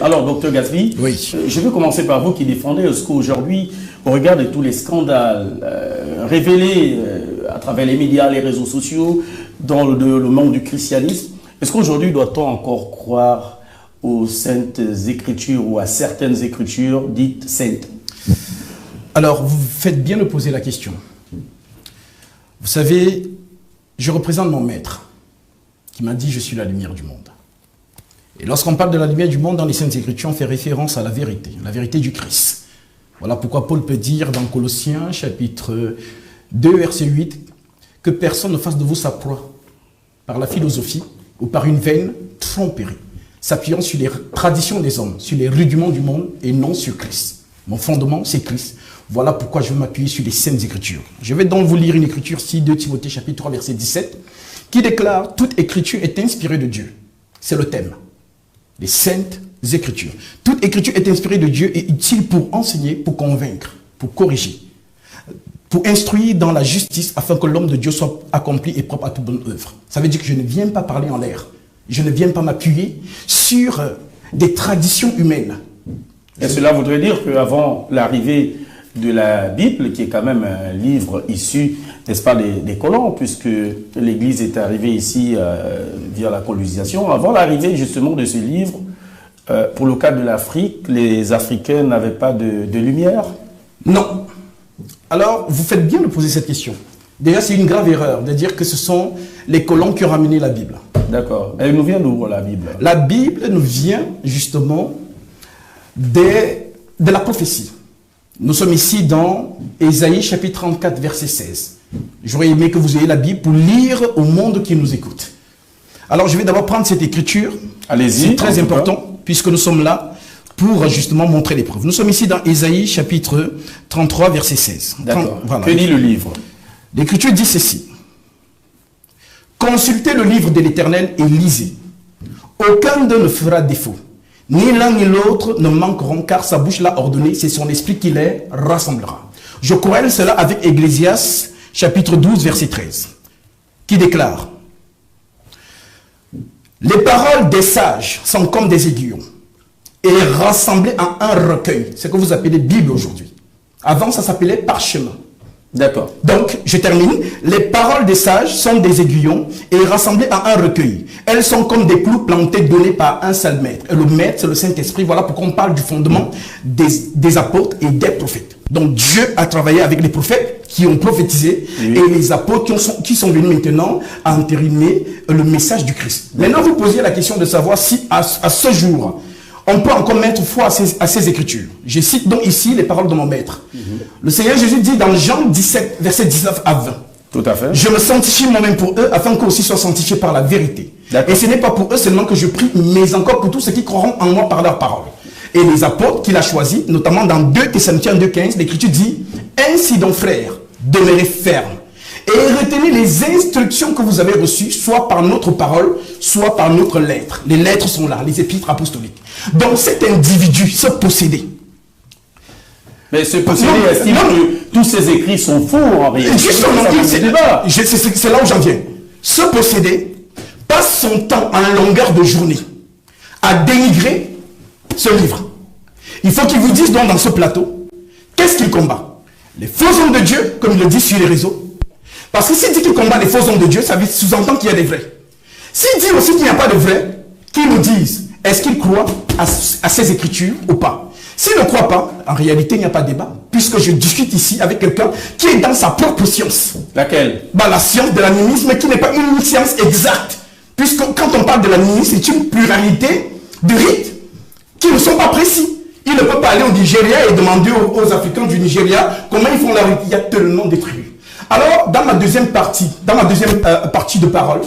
Alors, docteur Gatsby, oui. Je veux commencer par vous qui défendez ce qu'aujourd'hui, au regard de tous les scandales révélés à travers les médias, les réseaux sociaux, dans le monde du christianisme, est-ce qu'aujourd'hui doit-on encore croire aux saintes écritures ou à certaines écritures dites saintes? Alors, vous faites bien de poser la question. Vous savez, je représente mon maître qui m'a dit « Je suis la lumière du monde ». Et lorsqu'on parle de la lumière du monde dans les Saintes Écritures, on fait référence à la vérité du Christ. Voilà pourquoi Paul peut dire dans Colossiens, chapitre 2, verset 8, que personne ne fasse de vous sa proie par la philosophie ou par une vaine tromperie, s'appuyant sur les traditions des hommes, sur les rudiments du monde et non sur Christ. Mon fondement, c'est Christ. Voilà pourquoi je vais m'appuyer sur les Saintes Écritures. Je vais donc vous lire une écriture, 2 Timothée, chapitre 3, verset 17, qui déclare « Toute écriture est inspirée de Dieu ». C'est le thème. Les Saintes Écritures. Toute écriture est inspirée de Dieu et utile pour enseigner, pour convaincre, pour corriger, pour instruire dans la justice afin que l'homme de Dieu soit accompli et propre à toute bonne œuvre. Ça veut dire que je ne viens pas parler en l'air. Je ne viens pas m'appuyer sur des traditions humaines. Et cela voudrait dire qu'avant l'arrivée de la Bible, qui est quand même un livre issu, n'est-ce pas, des colons, puisque l'Église est arrivée ici via la colonisation. Avant l'arrivée justement de ce livre, pour le cas de l'Afrique, les Africains n'avaient pas de lumière? Non. Alors, vous faites bien de poser cette question. Déjà, c'est une grave erreur de dire que ce sont les colons qui ont ramené la Bible. D'accord. Elle nous vient d'où, la Bible? La Bible nous vient justement de la prophétie. Nous sommes ici dans Ésaïe chapitre 34 verset 16. J'aurais aimé que vous ayez la Bible pour lire au monde qui nous écoute. Alors je vais d'abord prendre cette écriture. Allez-y. C'est très important puisque nous sommes là pour justement montrer les preuves. Nous sommes ici dans Ésaïe chapitre 33 verset 16. D'accord. Voilà. Que dit le livre? L'écriture dit ceci. Consultez le livre de l'Éternel et lisez. Aucun d'eux ne fera défaut. Ni l'un ni l'autre ne manqueront, car sa bouche l'a ordonné, c'est son esprit qui les rassemblera. Je corrèle cela avec Ecclésiaste, chapitre 12, verset 13, qui déclare « Les paroles des sages sont comme des aiguillons, et rassemblées en un recueil. » C'est ce que vous appelez Bible aujourd'hui. Avant, ça s'appelait parchemin. D'accord. Donc, je termine. Les paroles des sages sont des aiguillons et rassemblées en un recueil. Elles sont comme des clous plantés donnés par un seul maître. Et le maître, c'est le Saint-Esprit. Voilà pourquoi on parle du fondement des apôtres et des prophètes. Donc, Dieu a travaillé avec les prophètes qui ont prophétisé et les apôtres qui sont venus maintenant à entériner le message du Christ. Maintenant, vous posez la question de savoir si à ce jour, on peut encore mettre foi à ces écritures. Je cite donc ici les paroles de mon maître. Le Seigneur Jésus dit dans Jean 17, verset 19 à 20. Tout à fait. Je me sanctifie moi-même pour eux, afin qu'eux aussi soient sanctifiés par la vérité. Et ce n'est pas pour eux seulement que je prie, mais encore pour tous ceux qui croiront en moi par leur parole. Et les apôtres qu'il a choisis, notamment dans 2 Thessaloniciens 2,15, l'Écriture dit « Ainsi donc, frères, demeurez fermes, et retenez les instructions que vous avez reçues, soit par notre parole, soit par notre lettre. » Les lettres sont là, les épîtres apostoliques. Donc cet individu, ce possédé. Mais ce possédé estime que tous ces écrits sont faux en réalité. Justement, c'est là où j'en viens. Ce possédé passe son temps en longueur de journée à dénigrer ce livre. Il faut qu'il vous dise donc dans ce plateau, qu'est-ce qu'il combat? Les faux hommes de Dieu, comme il le dit sur les réseaux. Parce que s'il dit qu'il combat les faux hommes de Dieu, ça veut sous-entendre qu'il y a des vrais. S'il dit aussi qu'il n'y a pas de vrais, qu'il nous dise, est-ce qu'il croit à ces écritures ou pas? S'il ne croit pas, en réalité, il n'y a pas de débat. Puisque je discute ici avec quelqu'un qui est dans sa propre science. Laquelle? La science de l'animisme, qui n'est pas une science exacte. Puisque quand on parle de l'animisme, c'est une pluralité de rites qui ne sont pas précis. Il ne peut pas aller au Nigeria et demander aux Africains du Nigeria comment ils font leur rite. Il y a tellement de tribus. Alors, dans ma deuxième partie de parole,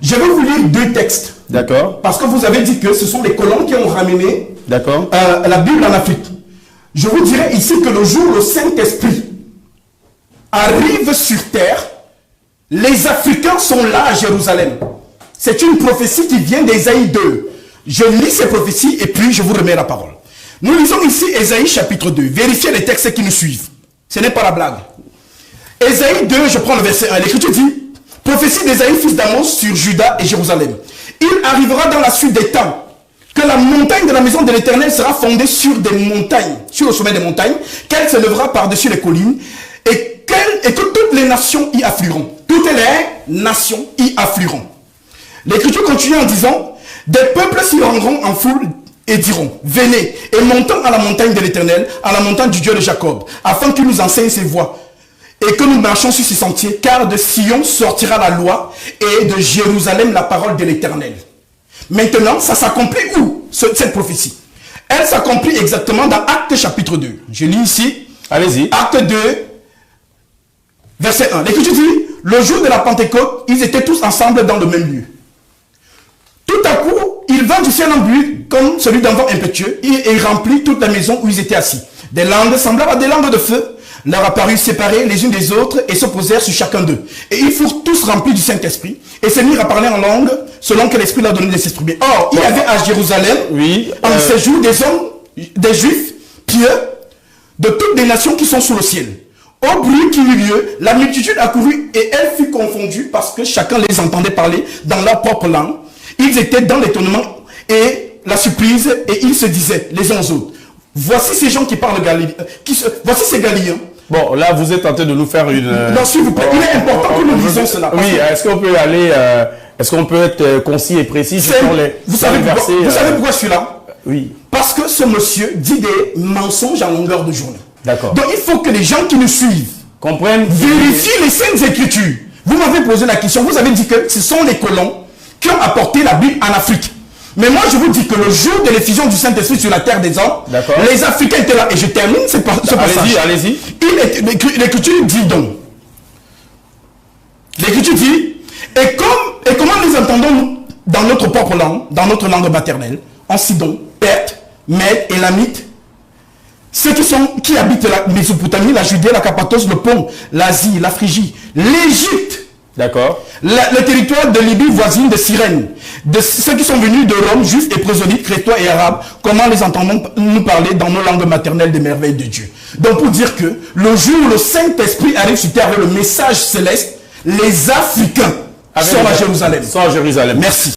je vais vous lire 2 textes. D'accord. Parce que vous avez dit que ce sont les colons qui ont ramené la Bible en Afrique. Je vous dirai ici que le jour où le Saint-Esprit arrive sur terre, les Africains sont là à Jérusalem. C'est une prophétie qui vient d'Ésaïe 2. Je lis ces prophéties et puis je vous remets la parole. Nous lisons ici Ésaïe chapitre 2. Vérifiez les textes qui nous suivent. Ce n'est pas la blague. Ésaïe 2, je prends le verset 1. L'Écriture dit, prophétie d'Ésaïe, fils d'Amos, sur Juda et Jérusalem. Il arrivera dans la suite des temps que la montagne de la maison de l'Éternel sera fondée sur des montagnes, sur le sommet des montagnes, qu'elle se lèvera par-dessus les collines, et que toutes les nations y afflueront. Toutes les nations y afflueront. L'Écriture continue en disant, des peuples s'y rendront en foule et diront, venez, et montons à la montagne de l'Éternel, à la montagne du Dieu de Jacob, afin qu'il nous enseigne ses voies, et que nous marchions sur ses sentiers, car de Sion sortira la loi, et de Jérusalem la parole de l'Éternel. Maintenant, ça s'accomplit où, cette prophétie? Elle s'accomplit exactement dans Actes chapitre 2. Je lis ici. Allez-y. Acte 2, verset 1. L'Écriture dit, le jour de la Pentecôte, ils étaient tous ensemble dans le même lieu. Tout à coup, il vint du ciel un bruit comme celui d'un vent impétueux et remplit toute la maison où ils étaient assis. Des langues semblables à des langues de feu leur apparurent séparées les unes des autres et se posèrent sur chacun d'eux. Et ils furent tous remplis du Saint-Esprit et se mirent à parler en langue selon que l'Esprit leur donnait de s'exprimer. Or, il y avait à Jérusalem, en ces jours, des hommes, des Juifs pieux de toutes les nations qui sont sous le ciel. Au bruit qui eut lieu, la multitude accourut et elle fut confondue parce que chacun les entendait parler dans leur propre langue. Ils étaient dans l'étonnement et la surprise et ils se disaient les uns aux autres, voici ces gens qui parlent Galilée, voici ces Galiléens. Bon, là, vous êtes en train de nous faire une... Non, s'il vous plaît, il est important que nous disions cela. Oui, est-ce qu'on peut aller... est-ce qu'on peut être concis et précis sur les... Vous savez pourquoi je suis là? Oui. Parce que ce monsieur dit des mensonges à longueur de journée. D'accord. Donc, il faut que les gens qui nous suivent comprennent... vérifient les Saintes Écritures. Vous m'avez posé la question, vous avez dit que ce sont les colons qui ont apporté la Bible en Afrique. Mais moi, je vous dis que le jour de l'effusion du Saint-Esprit sur la terre des hommes, les Africains étaient là. Et je termine ce passage. Allez-y. L'Écriture dit donc. L'Écriture dit, et comment nous entendons dans notre propre langue, dans notre langue maternelle, en Sidon, Perth, Mède, Élamite, ceux qui habitent la Mésopotamie, la Judée, la Cappadoce, le Pont, l'Asie, la Phrygie, l'Égypte. D'accord. Le territoire de Libye voisine de Cyrène, de ceux qui sont venus de Rome, juifs et proselytes, crétois et arabes, comment les entendons-nous parler dans nos langues maternelles des merveilles de Dieu? Donc pour dire que le jour où le Saint-Esprit arrive sur terre avec le message céleste, les Africains sont à Jérusalem. Sont à Jérusalem. Merci.